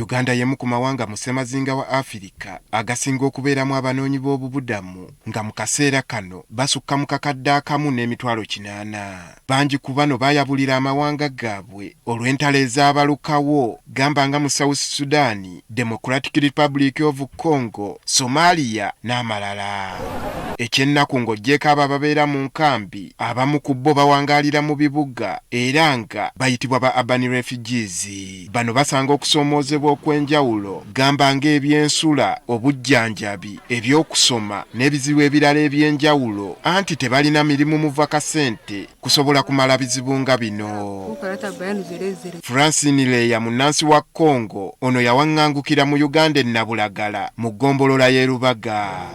Uganda yemu ku mawanga mu ssemazinga wa Afrika agasinga okubeeramu abanoonyi b'obubudamu nga mu kaseera kano basukka mu kakadde akamu n'emitwalo 80. Bangi ku bano baayabulira amawanga gaabwe olw'entalo ezaabalukawo gamba nga mu South Sudan, Democratic Republic of Congo, Somalia n'amalala. Ekyennaku ng'oggyeko abo ababeera mu nkambi, abamu ku bo bawangaalira mu bibuga era nga bayitibwa ba urban refugees. Bano basanga okusoomoozebwa okw'enjawulo gamba ng'ebyensula, obujjanjabi, ebyokusoma n'ebizibu ebirala eby'enjawulo, anti tebalina mirimu muva kasente kusobola kumala bizibu nga bino. Francine Leya munnansi wa Congo ono yawaŋŋangukira mu Uganda e Nabulagala mu ggombolola y'e Lubaga.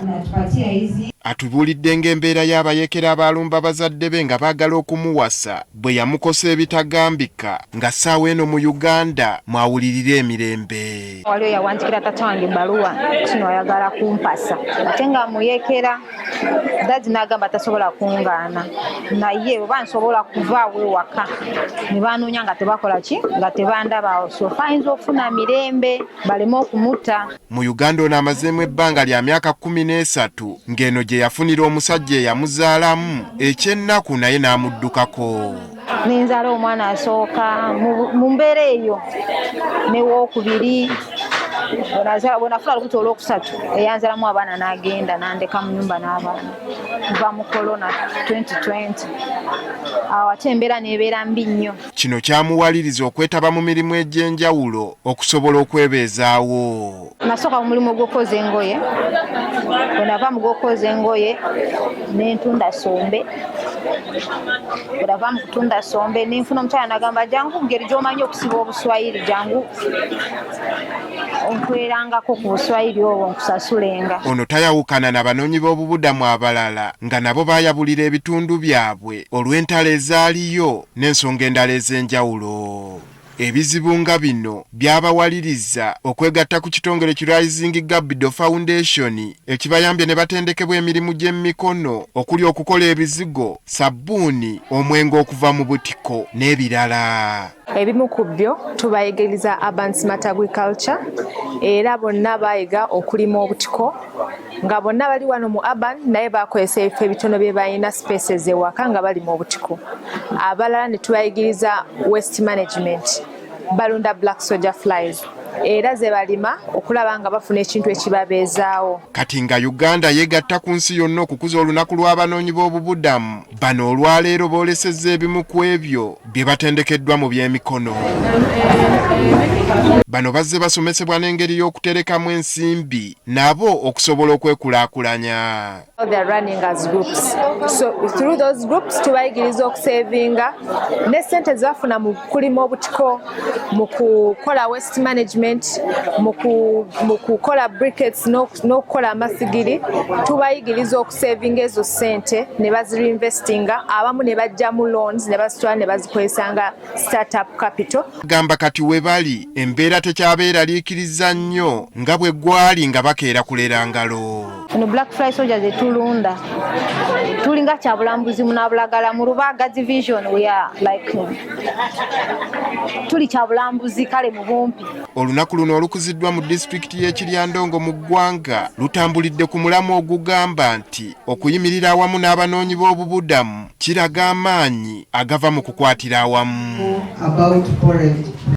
Atubuulidde ng'embeera y'abayekera abaalumba bazadde be nga baagala okumuwasa bwe yamukosa ebitagambika nga ssaawa eno mu Uganda mwawulirira emirembe. Waliwo yawanjikira taata wange ebbaluwa kino ayagala kumpasa ate nga muyekera dadi n'agamba tasobola kungaana naye oba nsobola kuvaawo ewaka ne banoonya nga tebakola ki nga tebandaba so ayinza okufuna mirembe baleme okumutta. Mu Uganda ono amazeemu ebbanga lya myaka 13 ng'eno gye yafunira omusajja eyamuzaalamu ekyennaku naye n'amuddukako. Ninzaala omwana asooka mu mbeera eyo n'ewookubiri bwenafuna olubuto olwokusatu eyanzalamu abaana n'agenda n'andeka mu nnyumba n'abaana kuva mu korona 2020. Awo ate embeera n'ebeera mbi nnyo. Kino kyamuwaliriza okwetaba mu mirimu egy'enjawulo okusobola okwebeezaawo. Nasooka mu mulimu gw'okukoza engoye, bwe nava mu gw'okukoza engoye n'entunda sombe. Bwe nava mu kutunda sombe n'enfuna omukyala n'agamba jangu ngeri gy'omanyi okusiba obuswayiri jangu onkwerangako ku buswayiri obwo nkusasulenga. Ono tayawukana n'abanoonyi b'obubudamu abalala nga nabo baayabulira ebitundu byabwe olw'entalo ezaaliyo n'ensonga endala ez'enjawulo. Ebizibu nga bino byabawaliriza okwegatta ku kitongole ki Rising Gabido Foundation ekibayambye ne batendekebwa emirimu gy'emikono okuli okukola ebizigo, sabbuuni, omwenge okuva mu butiko n'ebirala. Ebimu ku byo tubayigiriza urban smart agriculture era bonna bayiga okulima obutiko nga bonna bali wano mu urban naye bakozesa ebifo ebitono bye balina spaces ewaka nga balima obutiko. Abalala ne tubayigiriza waste management, balunda black soldier flies era ze balima okulaba nga bafuna ekintu ekibabeezaawo. Kati nga Uganda yeegatta ku nsi yonna okukuza olunaku lw'abanoonyi b'obubudamu, bano olwaleero boolesezza ebimu ku ebyo bye batendekeddwa mu by'emikono. Bano bazze basomesebwa n'engeri y'okuterekamu ensimbi nabo okusobola okwekulaakulanya. They are running as groups. So through those groups tubayigiriza okusevinga ne ssente ze bafuna mu kulima obutiko, mu kukola waste management, mu kukola briquettes n'okukola amasigiri. Tubayigiriza okusevinga ezo ssente ne bazireinvestinga, abamu ne bajja mu loans ne bazitwala ne bazikozesa nga startup capital. Gamba kati we bali embeera tekyabeeraliikiriza nnyo nga bwe gwali nga bakeera kulera ngalo. Eno black fly soldier ze tulunda tulinga kyabulambuzi mu Nabulagala mu Lubaga division we are like tuli kyabulambuzi kale mu bumpi. Olunaku luno olukuziddwa mu disitulikiti y'e Kiryandongo mu ggwanga lutambulidde ku mulamu ogugamba nti okuyimirira awamu n'abanoonyi b'obubudamu kiraga amaanyi agava mu kukwatira awamu.